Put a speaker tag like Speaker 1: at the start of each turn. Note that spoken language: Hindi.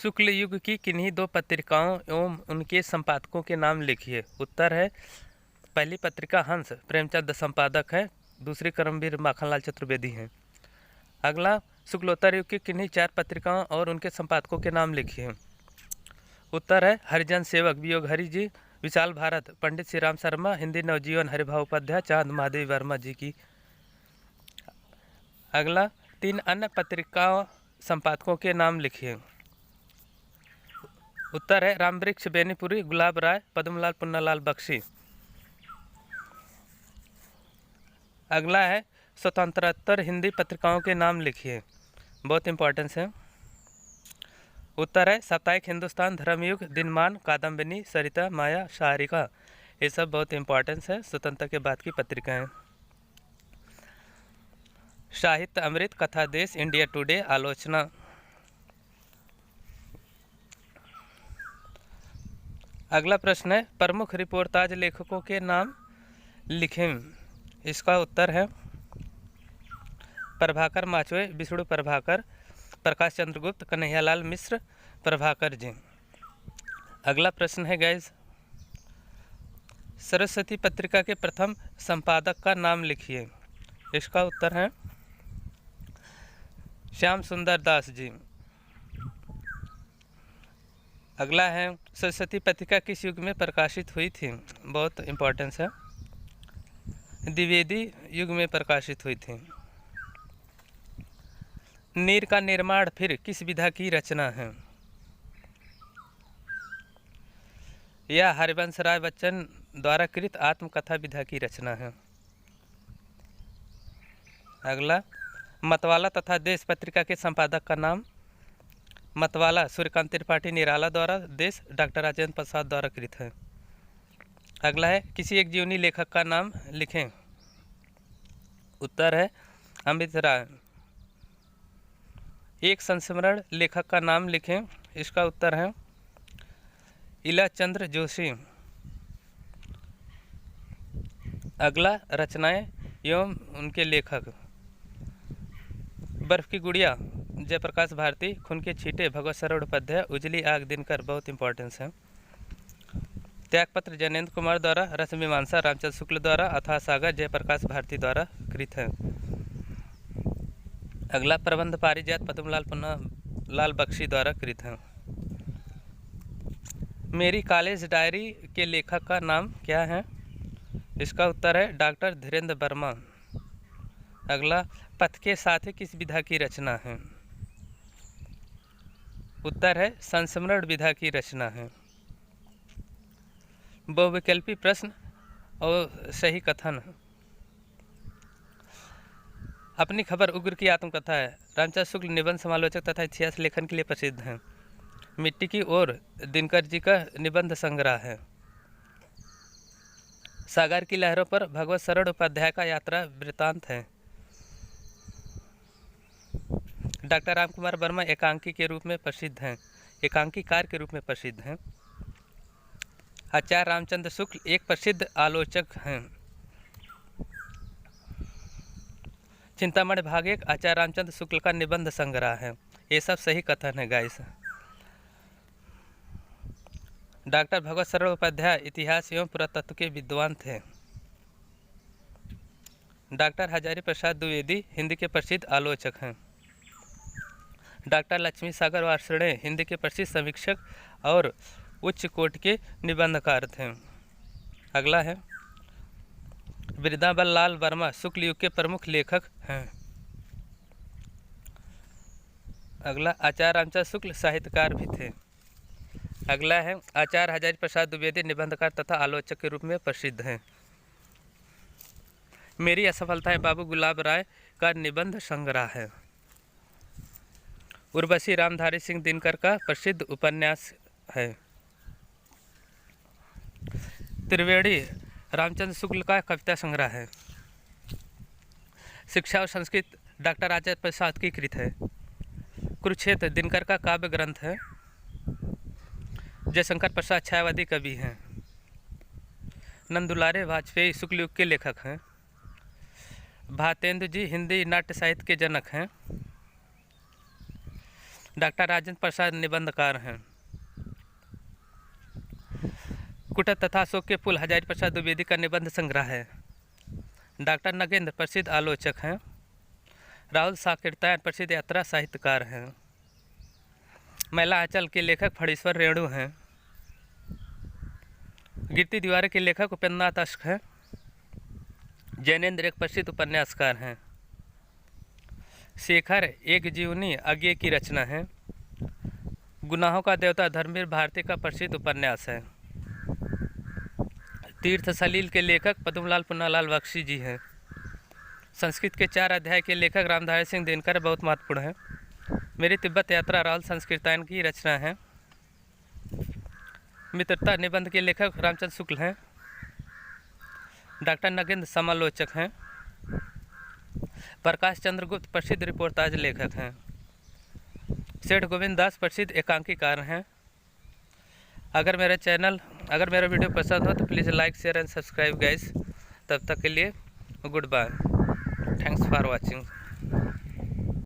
Speaker 1: शुक्ल युग की किन्हीं दो पत्रिकाओं एवं उनके संपादकों के नाम लिखिए। उत्तर है पहली पत्रिका हंस प्रेमचंद संपादक है, दूसरी कर्मवीर माखनलाल चतुर्वेदी हैं। अगला, शुक्लोत्तर युग की किन्हीं चार पत्रिकाओं और उनके संपादकों के नाम लिखिए। उत्तर है हरिजन सेवक वियोग हरि जी, विशाल भारत पंडित श्री राम शर्मा, हिंदी नवजीवन हरिभाव उपाध्याय, चांद महादेव वर्मा जी की। अगला, तीन अन्य पत्रिकाओं संपादकों के नाम लिखिए। उत्तर है रामवृक्ष बेनीपुरी, गुलाब राय, पद्मलाल पुन्नालाल बख्शी। अगला है स्वतंत्रोत्तर हिंदी पत्रिकाओं के नाम लिखिए, बहुत इंपॉर्टेंस है। उत्तर है साप्ताहिक हिंदुस्तान, धर्मयुग, दिनमान, कादम्बिनी, सरिता, माया, शारिका। ये सब बहुत इंपॉर्टेंस है, स्वतंत्रता के बाद की पत्रिकाएं। साहित्य अमृत, कथा देश, इंडिया टुडे, आलोचना। अगला प्रश्न है प्रमुख रिपोर्टाज लेखकों के नाम लिखें। इसका उत्तर है प्रभाकर माचवे, विष्णु प्रभाकर, प्रकाश चंद्रगुप्त, कन्हैयालाल मिश्र, प्रभाकर जी। अगला प्रश्न है गाइस, सरस्वती पत्रिका के प्रथम संपादक का नाम लिखिए। इसका उत्तर है श्याम सुंदर दास जी। अगला है सरस्वती पत्रिका किस युग में प्रकाशित हुई थी, बहुत इंपॉर्टेंस है, द्विवेदी युग में प्रकाशित हुई थी। नीर का निर्माण फिर किस विधा की रचना है? यह हरिवंश राय बच्चन द्वारा कृत आत्मकथा विधा की रचना है। अगला, मतवाला तथा देश पत्रिका के संपादक का नाम। मतवाला सूर्यकांत त्रिपाठी निराला द्वारा, देश डॉक्टर राजेंद्र प्रसाद द्वारा कृत है। अगला है किसी एक जीवनी लेखक का नाम लिखें। उत्तर है अमृत राय। एक संस्मरण लेखक का नाम लिखें। इसका उत्तर है इला चंद्र जोशी। अगला, रचनाएं एवं उनके लेखक। बर्फ की गुड़िया जयप्रकाश भारती, खून के छींटे भगवत सरवण उपाध्याय, उजली आग दिनकर, बहुत इंपॉर्टेंस है। त्यागपत्र जैनेन्द्र कुमार द्वारा, रसमीमांसा रामचंद्र शुक्ल द्वारा, अथाह सागर जयप्रकाश भारती द्वारा कृत है। अगला, प्रबंध पारिजात पद्मलाल पुन्नालाल बख्शी द्वारा कृत है। मेरी कॉलेज डायरी के लेखक का नाम क्या है? इसका उत्तर है डॉक्टर धीरेन्द्र वर्मा। अगला, पथ के साथ किस विधा की रचना है? उत्तर है संस्मरण विधा की रचना है। बहुविकल्पी प्रश्न और सही कथन। अपनी खबर उग्र की आत्मकथा है। रामचंद्र शुक्ल निबंध समालोचक तथा इतिहास लेखन के लिए प्रसिद्ध हैं। मिट्टी की ओर दिनकर जी का निबंध संग्रह है। सागर की लहरों पर भगवत सरवण उपाध्याय का यात्रा वृतांत है। डॉक्टर रामकुमार वर्मा एकांकी के रूप में प्रसिद्ध हैं, एकांकीकार के रूप में प्रसिद्ध हैं। आचार्य रामचंद्र शुक्ल एक प्रसिद्ध आलोचक हैं। चिंतामणि भाग एक आचार्य रामचंद्र शुक्ल का निबंध संग्रह है। ये सब सही कथन है गाइस। डॉक्टर भगवत सरवण उपाध्याय इतिहास एवं पुरातत्व के विद्वान थे। डॉक्टर हजारी प्रसाद द्विवेदी हिंदी के प्रसिद्ध आलोचक हैं। डॉक्टर लक्ष्मी सागर वार्ष्णेय हिंदी के प्रसिद्ध समीक्षक और उच्च कोटि के निबंधकार थे। अगला है वृंदावन लाल वर्मा शुक्ल युग के प्रमुख लेखक हैं। अगला, आचार्य रामचंद्र शुक्ल साहित्यकार भी थे। अगला है आचार्य हजारी प्रसाद द्विवेदी निबंधकार तथा आलोचक के रूप में प्रसिद्ध हैं। मेरी असफलताएं बाबू गुलाब राय का निबंध संग्रह है। उर्वशी रामधारी सिंह दिनकर का प्रसिद्ध उपन्यास है। त्रिवेणी रामचंद्र शुक्ल का कविता संग्रह है। शिक्षा और संस्कृत डॉक्टर राजेंद्र प्रसाद की कृत है। कुरुक्षेत्र दिनकर का काव्य ग्रंथ है। जयशंकर प्रसाद छायावादी कवि हैं। नंदुलारे वाजपेयी शुक्ल युग के लेखक हैं। भातेंद्र जी हिंदी नाट्य साहित्य के जनक हैं। डॉक्टर राजेंद्र प्रसाद निबंधकार हैं। कुटक तथा अशोक के फूल हजारी प्रसाद द्विवेदी का निबंध संग्रह है। डॉक्टर नगेंद्र प्रसिद्ध आलोचक हैं। राहुल साकेतायन प्रसिद्ध यात्रा साहित्यकार हैं। महिला आंचल के लेखक फणीश्वर रेणु हैं। गिरती दीवारें के लेखक उपेंद्रनाथ अश्क हैं। जैनेन्द्र एक प्रसिद्ध उपन्यासकार हैं। शेखर एक जीवनी अज्ञे की रचना है। गुनाहों का देवता धर्मवीर भारती का प्रसिद्ध उपन्यास है। तीर्थ सलील के लेखक पद्मलाल पुन्नालाल बख्शी जी हैं। संस्कृत के 4 अध्याय के लेखक रामधारी सिंह दिनकर बहुत महत्वपूर्ण हैं। मेरी तिब्बत यात्रा राहुल साकेतायन की रचना है। मित्रता निबंध के लेखक रामचंद्र शुक्ल हैं। डॉक्टर नगेंद्र समालोचक हैं। प्रकाश चंद्र गुप्त प्रसिद्ध रिपोर्टाज लेखक हैं। सेठ गोविंद दास प्रसिद्ध एकांकीकार हैं। अगर मेरा वीडियो पसंद हो तो please like share and subscribe guys. तब तक के लिए good bye. Thanks for watching.